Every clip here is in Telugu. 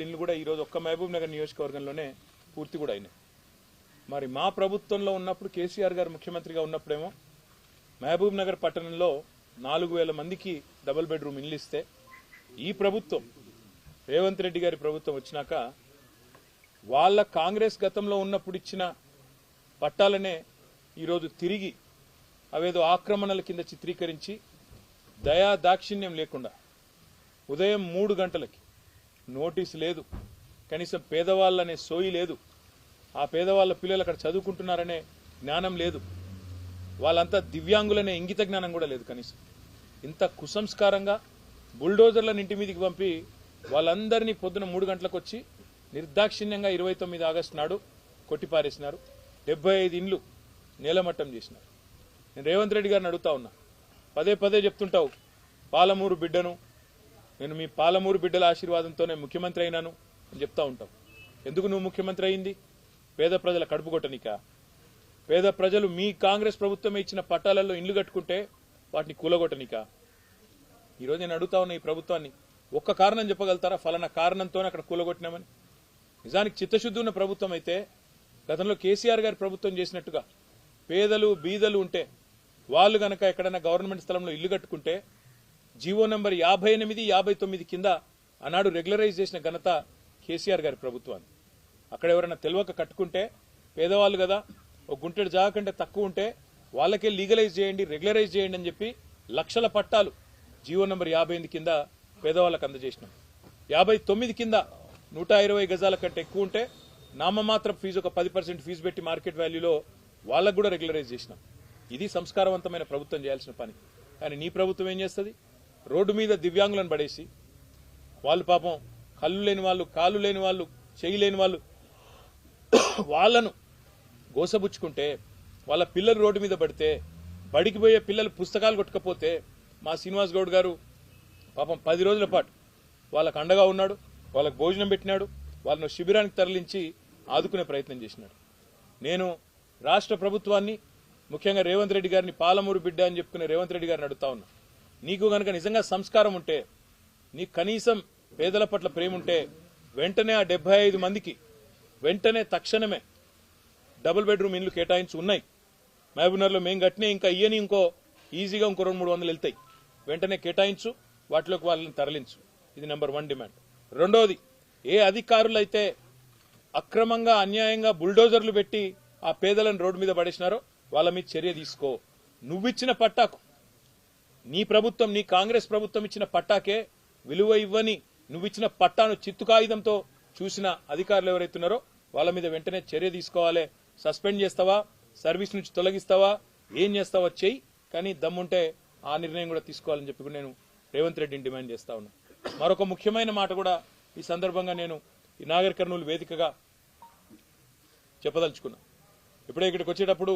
ఇండ్లు కూడా ఈరోజు ఒక్క మహబూబ్ నగర్ నియోజకవర్గంలోనే పూర్తి కూడా అయినాయి. మరి మా ప్రభుత్వంలో ఉన్నప్పుడు కేసీఆర్ గారు ముఖ్యమంత్రిగా ఉన్నప్పుడేమో మహబూబ్ నగర్ పట్టణంలో 4,000 మందికి డబుల్ బెడ్రూమ్ ఇండ్లు ఇస్తే ఈ ప్రభుత్వం రేవంత్ రెడ్డి గారి ప్రభుత్వం వచ్చినాక వాళ్ళ కాంగ్రెస్ గతంలో ఉన్నప్పుడు ఇచ్చిన పట్టాలనే ఈరోజు తిరిగి అవేదో ఆక్రమణల కింద చిత్రీకరించి దయా దాక్షిణ్యం లేకుండా ఉదయం 3 గంటలకి నోటీసు లేదు, కనీసం పేదవాళ్ళనే సోయి లేదు, ఆ పేదవాళ్ళ పిల్లలు అక్కడ చదువుకుంటున్నారనే జ్ఞానం లేదు, వాళ్ళంతా దివ్యాంగులనే ఇంగిత జ్ఞానం కూడా లేదు కనీసం. ఇంత కుసంస్కారంగా బుల్డోజర్లను ఇంటి మీదకి పంపి వాళ్ళందరినీ పొద్దున 3 గంటలకు వచ్చి నిర్దాక్షిణ్యంగా 29 ఆగస్టు నాడు కొట్టిపారేసినారు. 75 ఇండ్లు నేలమట్టం చేసినారు. నేను రేవంత్ రెడ్డి గారిని అడుగుతా ఉన్నా, పదే పదే చెప్తుంటావు పాలమూరు బిడ్డను, నేను మీ పాలమూరు బిడ్డల ఆశీర్వాదంతోనే ముఖ్యమంత్రి అయినాను అని చెప్తా ఉంటావు. ఎందుకు నువ్వు ముఖ్యమంత్రి అయింది? పేద ప్రజల కడుపు కొట్టనికా? పేద ప్రజలు మీ కాంగ్రెస్ ప్రభుత్వమే ఇచ్చిన పట్టాలలో ఇండ్లు కట్టుకుంటే వాటిని కూలగొట్టనికా? ఈరోజు నేను అడుగుతా ఉన్నా ఈ ప్రభుత్వాన్ని, ఒక్క కారణం చెప్పగలుగుతారా ఫలానా కారణంతోనే అక్కడ కూలగొట్టినామని? నిజానికి చిత్తశుద్ధి ఉన్న ప్రభుత్వం అయితే గతంలో కేసీఆర్ గారి ప్రభుత్వం చేసినట్టుగా పేదలు బీదలు ఉంటే వాళ్ళు గనక ఎక్కడైనా గవర్నమెంట్ స్థలంలో ఇల్లు కట్టుకుంటే జీవో నంబర్ 58, 59 కింద ఆనాడు రెగ్యులరైజ్ చేసిన ఘనత కేసీఆర్ గారి ప్రభుత్వాన్ని. అక్కడ ఎవరైనా తెలియక కట్టుకుంటే పేదవాళ్ళు కదా, ఒక గుంటెడు జాగా కంటే తక్కువ ఉంటే వాళ్ళకే లీగలైజ్ చేయండి, రెగ్యులరైజ్ చేయండి అని చెప్పి లక్షల పట్టాలు జీవో నంబర్ 58 కింద పేదవాళ్ళకు అందజేసినాం. 59 కింద 120 గజాల కంటే ఎక్కువ ఉంటే నామమాత్రం ఫీజు ఒక 10% ఫీజు పెట్టి మార్కెట్ వాల్యూలో వాళ్ళకు కూడా రెగ్యులరైజ్ చేసినాం. ఇది సంస్కారవంతమైన ప్రభుత్వం చేయాల్సిన పని. కానీ నీ ప్రభుత్వం ఏం చేస్తుంది? రోడ్డు మీద దివ్యాంగులను పడేసి వాళ్ళు పాపం కళ్ళు లేని వాళ్ళు, కాళ్ళు లేని వాళ్ళు, చెయ్యి లేని వాళ్ళు వాళ్ళను గోసబుచ్చుకుంటే, వాళ్ళ పిల్లలు రోడ్డు మీద పడితే, బడికి పోయే పిల్లలు పుస్తకాలు కొట్టుకపోతే మా శ్రీనివాస్ గౌడ్ గారు పాపం 10 రోజుల పాటు వాళ్ళకు అండగా ఉన్నాడు, వాళ్ళకు భోజనం పెట్టినాడు, వాళ్ళను శిబిరానికి తరలించి ఆదుకునే ప్రయత్నం చేసినాడు. నేను రాష్ట్ర ప్రభుత్వాన్ని, ముఖ్యంగా రేవంత్ రెడ్డి గారిని పాలమూరు బిడ్డ అని చెప్పుకునే రేవంత్ రెడ్డి గారిని అడుగుతా ఉన్నా, నీకు గనక నిజంగా సంస్కారం ఉంటే, నీకు కనీసం పేదల పట్ల ప్రేమ ఉంటే వెంటనే ఆ 75 మందికి వెంటనే తక్షణమే డబుల్ బెడ్రూమ్ ఇండ్లు కేటాయించి ఉన్నాయి. మహబూబ్నగర్లో మేము కట్టినే ఇంకా ఇయ్యని ఇంకో ఈజీగా ఇంకో 200-300 వెళ్తాయి. వెంటనే కేటాయించు, వాటిలోకి వాళ్ళని తరలించు. ఇది నెంబర్ 1 డిమాండ్. రెండోది, ఏ అధికారులైతే అక్రమంగా అన్యాయంగా బుల్డోజర్లు పెట్టి ఆ పేదలను రోడ్డు మీద పడేసినారో వాళ్ళ మీద చర్య తీసుకో. నువ్విచ్చిన పట్టాకు, నీ ప్రభుత్వం, నీ కాంగ్రెస్ ప్రభుత్వం ఇచ్చిన పట్టాకే విలువ ఇవ్వని నువ్విచ్చిన పట్టాను చిత్తు కాగితంతో చూసిన అధికారులు ఎవరైతున్నారో వాళ్ళ మీద వెంటనే చర్య తీసుకోవాలి. సస్పెండ్ చేస్తావా, సర్వీస్ నుంచి తొలగిస్తావా, ఏం చేస్తావా చెయ్యి, కానీ దమ్ముంటే ఆ నిర్ణయం కూడా తీసుకోవాలని చెప్పి నేను రేవంత్ రెడ్డిని డిమాండ్ చేస్తా ఉన్నా. మరొక ముఖ్యమైన మాట కూడా ఈ సందర్భంగా నేను ఈ నాగర్ కర్నూలు వేదికగా చెప్పదలుచుకున్నా. ఇప్పుడే ఇక్కడికి వచ్చేటప్పుడు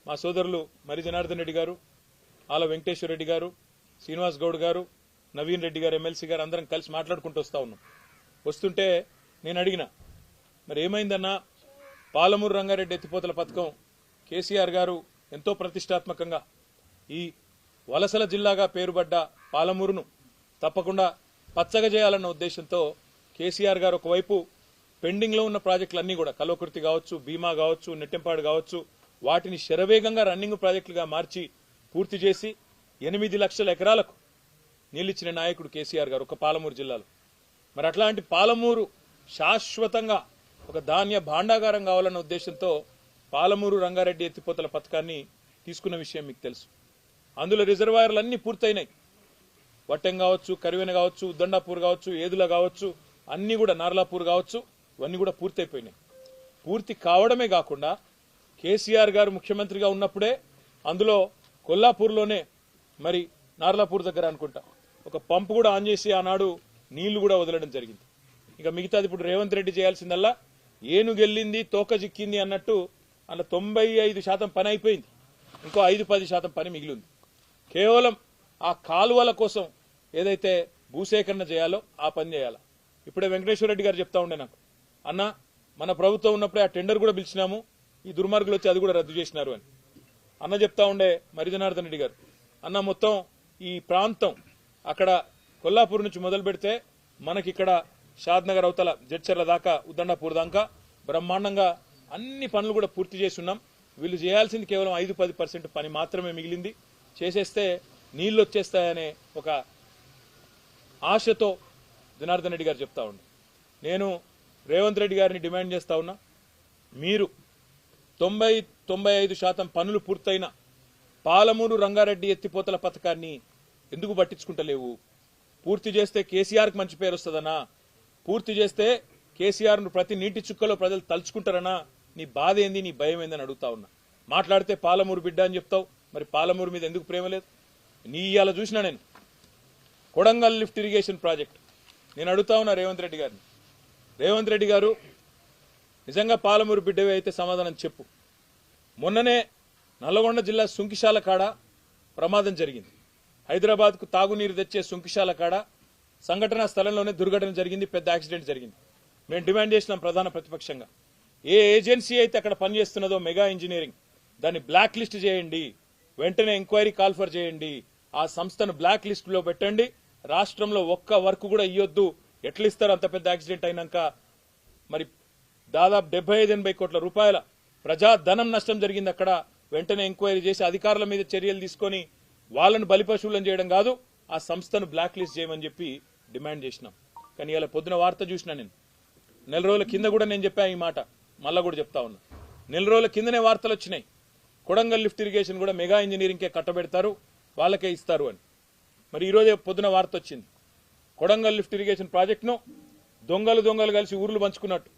మా సోదరులు మరి జనార్దన్ రెడ్డి గారు, ఆల వెంకటేశ్వర రెడ్డి గారు, శ్రీనివాస్ గౌడ్ గారు, నవీన్ రెడ్డి గారు, ఎమ్మెల్సీ గారు అందరం కలిసి మాట్లాడుకుంటూ వస్తా ఉన్నాం. వస్తుంటే నేను అడిగిన, మరి ఏమైందన్నా, పాలమూరు రంగారెడ్డి ఎత్తిపోతల పథకం కేసీఆర్ గారు ఎంతో ప్రతిష్టాత్మకంగా ఈ వలసల జిల్లాగా పేరుపడ్డ పాలమూరును తప్పకుండా పచ్చగా చేయాలన్న ఉద్దేశంతో కేసీఆర్ గారు ఒకవైపు పెండింగ్ లో ఉన్న ప్రాజెక్టులన్నీ కూడా కల్వకుర్తి కావచ్చు, భీమా కావచ్చు, నెట్టెంపాడు కావచ్చు, వాటిని శరవేగంగా రన్నింగ్ ప్రాజెక్టులుగా మార్చి పూర్తి చేసి 8 లక్షల ఎకరాలకు నీళ్లిచ్చిన నాయకుడు కేసీఆర్ గారు ఒక పాలమూరు జిల్లాలో. మరి అట్లాంటి పాలమూరు శాశ్వతంగా ఒక ధాన్య భాండాగారం కావాలన్న ఉద్దేశంతో పాలమూరు రంగారెడ్డి ఎత్తిపోతల పథకాన్ని తీసుకున్న విషయం మీకు తెలుసు. అందులో రిజర్వాయర్లు అన్ని పూర్తయినాయి. వట్టెం కావచ్చు, కరివెన కావచ్చు, ఉద్దండాపూర్ కావచ్చు, ఏదుల కావచ్చు, అన్ని కూడా నార్లాపూర్ కావచ్చు, ఇవన్నీ కూడా పూర్తయిపోయినాయి. పూర్తి కావడమే కాకుండా కేసీఆర్ గారు ముఖ్యమంత్రిగా ఉన్నప్పుడే అందులో కొల్లాపూర్లోనే మరి నార్లాపూర్ దగ్గర అనుకుంటా ఒక పంపు కూడా ఆన్ చేసి ఆనాడు నీళ్లు కూడా వదలడం జరిగింది. ఇక మిగతాది ఇప్పుడు రేవంత్ రెడ్డి చేయాల్సిందల్లా ఏనుగెళ్ళింది తోక చిక్కింది అన్నట్టు అలా 95% పని అయిపోయింది. ఇంకో 5-10% పని మిగిలింది. కేవలం ఆ కాలువల కోసం ఏదైతే భూసేకరణ చేయాలో ఆ పని చేయాలా. ఇప్పుడే వెంకటేశ్వర రెడ్డి గారు చెప్తా ఉండే నాకు, అన్న మన ప్రభుత్వం ఉన్నప్పుడే ఆ టెండర్ కూడా పిలిచినాము, ఈ దుర్మార్గులు వచ్చి అది కూడా రద్దు చేసినారు అని అన్న చెప్తా ఉండే మరి జనార్దన్ రెడ్డి గారు. అన్న మొత్తం ఈ ప్రాంతం అక్కడ కొల్లాపూర్ నుంచి మొదలు పెడితే మనకిక్కడ షాద్నగర్ అవతల జడ్చర్ల దాకా ఉద్దండపూర్ దాకా బ్రహ్మాండంగా అన్ని పనులు కూడా పూర్తి చేసి ఉన్నాం. వీళ్ళు చేయాల్సింది కేవలం 5-10% పని మాత్రమే మిగిలింది. చేసేస్తే నీళ్లు వచ్చేస్తాయనే ఒక ఆశతో జనార్దన్ రెడ్డి గారు చెప్తా ఉన్నారు. నేను రేవంత్ రెడ్డి గారిని డిమాండ్ చేస్తా ఉన్నా, మీరు 90-95% పనులు పూర్తయిన పాలమూరు రంగారెడ్డి ఎత్తిపోతల పథకాన్ని ఎందుకు పట్టించుకుంటలేవు? పూర్తి చేస్తే కేసీఆర్కి మంచి పేరు వస్తుందనా? పూర్తి చేస్తే కేసీఆర్ను ప్రతి నీటి చుక్కలో ప్రజలు తలుచుకుంటారనా? నీ బాధ ఏంది, నీ భయం ఏందని అడుగుతా ఉన్నా. మాట్లాడితే పాలమూరు బిడ్డ అని చెప్తావు, మరి పాలమూరు మీద ఎందుకు ప్రేమ లేదు? నీ ఇవాళ చూసినా నేను కొడంగల్ లిఫ్ట్ ఇరిగేషన్ ప్రాజెక్ట్ నేను అడుగుతా ఉన్నా రేవంత్ రెడ్డి గారిని. రేవంత్ రెడ్డి గారు నిజంగా పాలమూరు బిడ్డవే అయితే సమాధానం చెప్పు. మొన్ననే నల్లగొండ జిల్లా సుంకిశాల కాడ ప్రమాదం జరిగింది. హైదరాబాద్కు తాగునీరు తెచ్చే సుంకిశాల కాడ సంఘటనా స్థలంలోనే దుర్ఘటన జరిగింది, పెద్ద యాక్సిడెంట్ జరిగింది. మేము డిమాండ్ చేసినాం ప్రధాన ప్రతిపక్షంగా, ఏ ఏజెన్సీ అయితే అక్కడ పనిచేస్తున్నదో మెగా ఇంజనీరింగ్, దాన్ని బ్లాక్ లిస్ట్ చేయండి, వెంటనే ఎంక్వైరీ కాల్ఫర్ చేయండి, ఆ సంస్థను బ్లాక్ లిస్ట్ లో పెట్టండి. రాష్ట్రంలో ఒక్క వర్క్ కూడా ఇవ్వద్దు. ఎట్లా ఇస్తారు అంత పెద్ద యాక్సిడెంట్ అయినాక? మరి దాదాపు 75-80 కోట్ల రూపాయల ప్రజాధనం నష్టం జరిగింది అక్కడ. వెంటనే ఎంక్వైరీ చేసి అధికారుల మీద చర్యలు తీసుకొని వాళ్ళను బలిపశువులను చేయడం కాదు, ఆ సంస్థను బ్లాక్ లిస్ట్ చేయమని చెప్పి డిమాండ్ చేసినాం. కానీ ఇలా పొద్దున వార్త చూసినా నేను, నెల రోజుల కింద కూడా నేను చెప్పా ఈ మాట, మళ్ళా కూడా చెప్తా ఉన్నా. నెల రోజుల కిందనే వార్తలు వచ్చినాయి, కొడంగల్ లిఫ్ట్ ఇరిగేషన్ కూడా మెగా ఇంజనీరింగ్కే కట్టబెడతారు, వాళ్ళకే ఇస్తారు అని. మరి ఈరోజే పొద్దున వార్త వచ్చింది, కొడంగల్ లిఫ్ట్ ఇరిగేషన్ ప్రాజెక్టును దొంగలు కలిసి ఊర్లు పంచుకున్నట్టు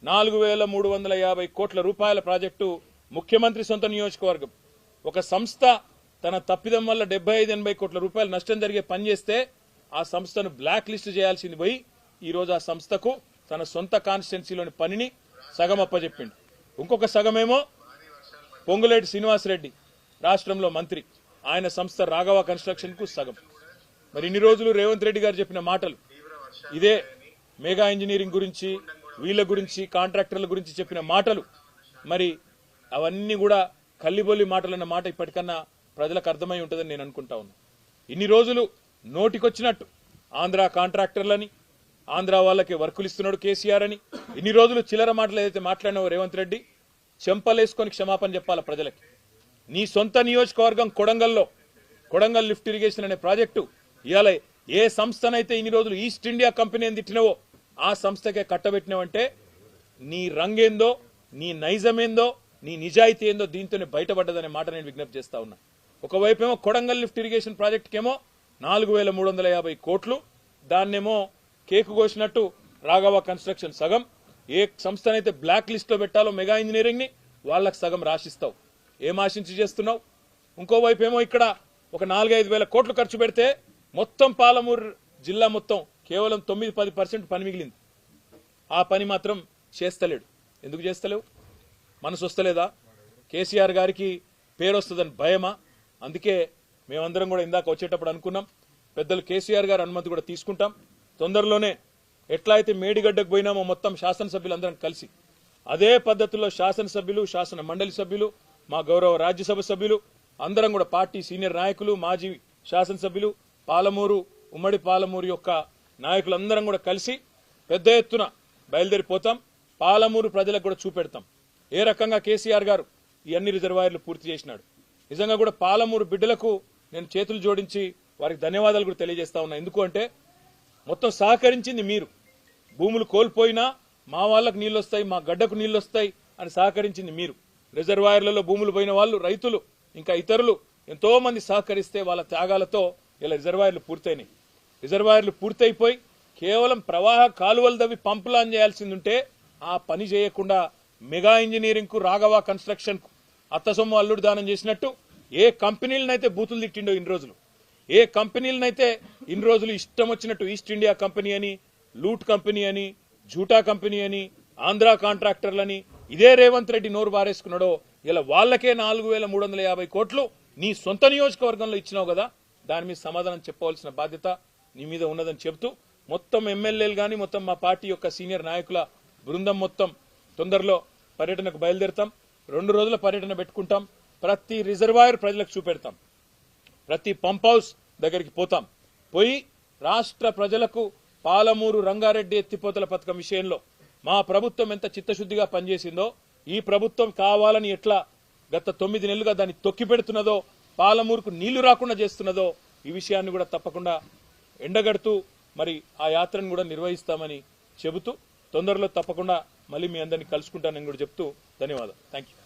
4350 కోట్ల రూపాయల ప్రాజెక్టు ముఖ్యమంత్రి సొంత నియోజకవర్గం. ఒక సంస్థ తన తప్పిదం వల్ల 75-80 కోట్ల రూపాయలు నష్టం జరిగే పని చేస్తే ఆ సంస్థను బ్లాక్ లిస్ట్ చేయాల్సింది పోయి ఈరోజు ఆ సంస్థకు తన సొంత కాన్స్టిట్యున్సీలోని పనిని సగం అప్పచెప్పిండు. ఇంకొక సగమేమో పొంగులేటి శ్రీనివాసరెడ్డి రాష్ట్రంలో మంత్రి, ఆయన సంస్థ రాఘవ కన్స్ట్రక్షన్ కు సగం. మరి ఇన్ని రోజులు రేవంత్ రెడ్డి గారు చెప్పిన మాటలు ఇదే, మెగా ఇంజనీరింగ్ గురించి, వీళ్ళ గురించి, కాంట్రాక్టర్ల గురించి చెప్పిన మాటలు, మరి అవన్నీ కూడా కల్లిబొల్లి మాటలన్న మాట ఇప్పటికన్నా ప్రజలకు అర్థమై ఉంటుందని నేను అనుకుంటా ఉన్నా. ఇన్ని రోజులు నోటికొచ్చినట్టు ఆంధ్ర కాంట్రాక్టర్లని, ఆంధ్ర వాళ్ళకి వర్కులు ఇస్తున్నాడు కేసీఆర్ అని ఇన్ని రోజులు చిల్లర మాటలు ఏదైతే మాట్లాడినావో రేవంత్ రెడ్డి, చెంపలేసుకొని క్షమాపణ చెప్పాల ప్రజలకి. నీ సొంత నియోజకవర్గం కొడంగల్లో కొడంగల్ లిఫ్ట్ ఇరిగేషన్ అనే ప్రాజెక్టు ఇవాళ ఏ సంస్థనైతే ఇన్ని రోజులు ఈస్ట్ ఇండియా కంపెనీ అని తిట్టినవో ఆ సంస్థకే కట్టబెట్టినవంటే నీ రంగేందో, నీ నైజమేందో, నీ నిజాయితీ ఏందో దీంతోనే బయటపడ్డదనే మాట నేను విజ్ఞప్తి చేస్తా ఉన్నా. ఒకవైపేమో కొడంగల్ లిఫ్ట్ ఇరిగేషన్ ప్రాజెక్టుకేమో 4350 కోట్లు, దాన్నేమో కేకు కోసినట్టు రాఘవ కన్స్ట్రక్షన్ సగం. ఏ సంస్థనైతే బ్లాక్ లిస్ట్ లో పెట్టాలో మెగా ఇంజనీరింగ్ ని వాళ్ళకి సగం రాసిస్తావు. ఏం ఆశించి చేస్తున్నావు? ఇంకోవైపేమో ఇక్కడ ఒక 4-5 వేల కోట్లు ఖర్చు పెడితే మొత్తం పాలమూరు జిల్లా మొత్తం కేవలం 9-10% పని మిగిలింది. ఆ పని మాత్రం చేస్తలేడు. ఎందుకు చేస్తలేవు? మనసు వస్తలేదా? కేసీఆర్ గారికి పేరు వస్తుందని భయమా? అందుకే మేమందరం కూడా ఇందాక వచ్చేటప్పుడు అనుకున్నాం, పెద్దలు కేసీఆర్ గారు అనుమతి కూడా తీసుకుంటాం. తొందరలోనే ఎట్లా అయితే మేడిగడ్డకు పోయినామో మొత్తం శాసనసభ్యులందరం కలిసి అదే పద్ధతిలో శాసనసభ్యులు, శాసన మండలి సభ్యులు, మా గౌరవ రాజ్యసభ సభ్యులు అందరం కూడా పార్టీ సీనియర్ నాయకులు, మాజీ శాసనసభ్యులు, పాలమూరు ఉమ్మడి పాలమూరు యొక్క నాయకులందరం కూడా కలిసి పెద్ద ఎత్తున బయలుదేరిపోతాం. పాలమూరు ప్రజలకు కూడా చూపెడతాం ఏ రకంగా కేసీఆర్ గారు ఈ అన్ని రిజర్వాయర్లు పూర్తి చేసినాడు. నిజంగా కూడా పాలమూరు బిడ్డలకు నేను చేతులు జోడించి వారికి ధన్యవాదాలు కూడా తెలియజేస్తా ఉన్నా. ఎందుకు అంటే మొత్తం సహకరించింది మీరు. భూములు కోల్పోయినా మా వాళ్ళకు నీళ్ళు వస్తాయి, మా గడ్డకు నీళ్ళు వస్తాయి అని సహకరించింది మీరు. రిజర్వాయర్లలో భూములు పోయిన వాళ్ళు, రైతులు, ఇంకా ఇతరులు ఎంతో మంది సహకరిస్తే వాళ్ళ త్యాగాలతో ఇలా రిజర్వాయర్లు పూర్తయినాయి. రిజర్వాయర్లు పూర్తయిపోయి కేవలం ప్రవాహ కాలువలు దవ్వి పంపులు ఆన్ చేయాల్సింది ఉంటే ఆ పని చేయకుండా మెగా ఇంజనీరింగ్ కు, రాఘవ కన్స్ట్రక్షన్ కు అత్తసొమ్ము అల్లుడు దానం చేసినట్టు ఏ కంపెనీలనైతే బూతులు తిట్టిండో ఇన్ని రోజులు, ఏ కంపెనీలనైతే ఇన్ని రోజులు ఇష్టం వచ్చినట్టు ఈస్ట్ ఇండియా కంపెనీ అని, లూట్ కంపెనీ అని, జూటా కంపెనీ అని, ఆంధ్ర కాంట్రాక్టర్లని ఇదే రేవంత్ రెడ్డి నోరు బారేసుకున్నాడో ఇలా వాళ్ళకే 4350 కోట్లు నీ సొంత నియోజకవర్గంలో ఇచ్చినావు కదా, దాని మీద సమాధానం చెప్పవలసిన బాధ్యత నీ మీద ఉన్నదని చెబుతూ మొత్తం ఎమ్మెల్యేలు కానీ మొత్తం మా పార్టీ యొక్క సీనియర్ నాయకుల బృందం మొత్తం తొందరలో పర్యటనకు బయలుదేరుతాం. 2 రోజుల పర్యటన పెట్టుకుంటాం. ప్రతి రిజర్వాయర్ ప్రజలకు చూపెడతాం, ప్రతి పంప్ హౌస్ దగ్గరికి పోతాం. పోయి రాష్ట్ర ప్రజలకు పాలమూరు రంగారెడ్డి ఎత్తిపోతల పథకం విషయంలో మా ప్రభుత్వం ఎంత చిత్తశుద్ధిగా పనిచేసిందో ఈ ప్రభుత్వం కావాలని ఎట్లా గత 9 నెలలుగా దాన్ని తొక్కిపెడుతున్నదో పాలమూరుకు నీళ్లు రాకుండా చేస్తున్నదో ఈ విషయాన్ని కూడా తప్పకుండా ఎండగడుతూ మరి ఆ యాత్రను కూడా నిర్వహిస్తామని చెబుతూ తొందరలో తప్పకుండా మళ్ళీ మీ అందరినీ కలుసుకుంటానని కూడా చెప్తూ ధన్యవాదాలు. Thank you.